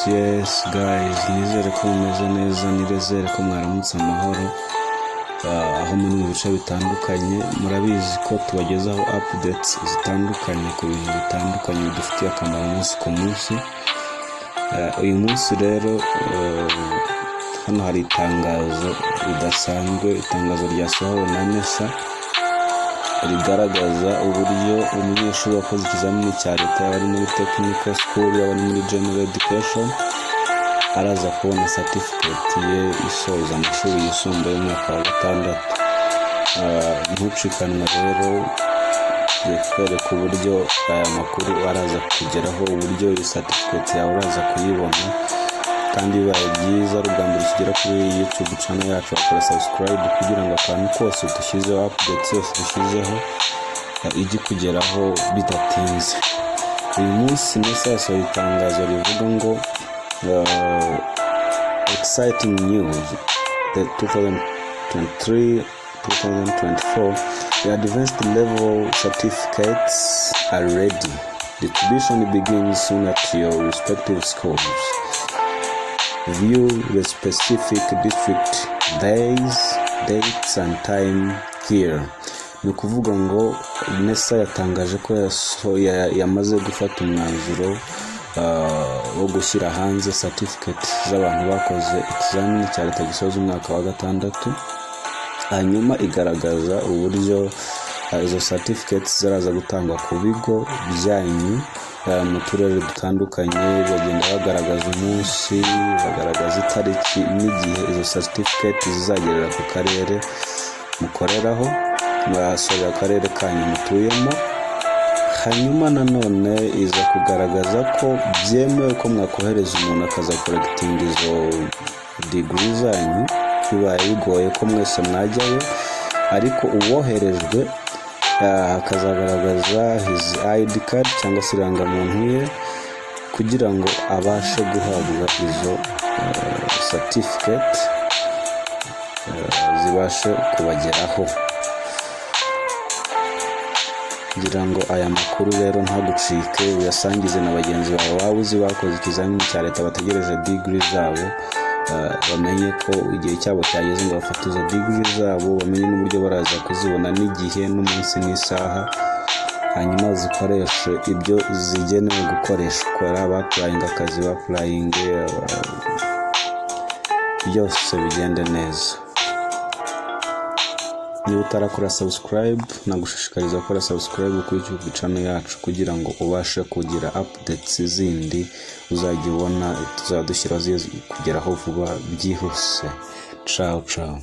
yes guys, nizere ko mumeze neza, nizere ko mwaramutse amahoro aho muri mu bice bitandukanye. Murabizi ko tubagezaho updates zitandukanye ku bintu bitandukanye bidufitiye akamaro umunsi ku munsi. Uyu munsi rero hano hari itangazo ridasanzwe, itangazo ryasohowe na NESA rigaragaza uburyo umunyeshuri wakoze ikizamini cya leta yaba ari muri technical school, yaba ari muri general education, araza kubona certificate ye isoza amashuri yisumbuye umwaka wa gatandatu. Ntucikanwe rero, yekwereka uburyo aya makuru araza kugeraho, uburyo iyi certificate yawe uraza kuyibona, kandi bibaye byiza rugambira kigera kuri YouTube channel yacu, akora subscribe kugira ngo akantu kose dushyizeho, updates yose dushyizeho ijye kugeraho bidatinze. Uyu munsi NESA yasohoye itangazo rivuga ngo exciting news, the 2023-2024 the advanced level certificates are ready. Distribution begins soon at your respective schools. View the specific district dates and time here. Ni ukuvuga ngo NESA yatangaje ko yamaze gufata umwanzuro wo gushyira hanze certificate z'abantu bakoze ikizamini cya leta gisoza umwaka wa gatandatu. Hanyuma igaragaza uburyo izo certificates zaraza gutangwa ku bigo byanyu mu turere dutandukanye. Bagenda bagaragaza umunsi, bagaragaza itariki n'igihe izo certificate zizagerera ku karere mukoreraho, basorera akarere kanyu mutuyemo. Hanyuma nanone iza kugaragaza ko byemewe ko mwakohereza umuntu akaza collecting izo degree zanyu, bibaye bigoye ko mwese mwajyayo, ariko uwoherejwe akazagaragaza his ID card cyangwa se irangamuntu ye kugira ngo abashe guhabwa izo certificate zibashe kubageraho. Kugira ngo aya makuru rero ntagucike, uyasangize na bagenzi bawe waba uzi bakoze ikizamini cya leta bategereje degree zabo, bamenye ko igihe cyabo cyageze ngo bafate izo degree zabo, bamenye n'uburyo baraza kuzibona n'igihe n'umunsi n'isaha, hanyuma zikoreshe ibyo zigenewe gukoreshwa, abapurayinga akazi bapurayinge, byose bigende neza. Niba utarakora subscribe, nagushishikariza gukora subscribe kuri YouTube channel yacu kugira ngo ubashe kugira updates zindi uzajya ubona tuzadushyira kugeraho vuba byihuse. Ciao ciao.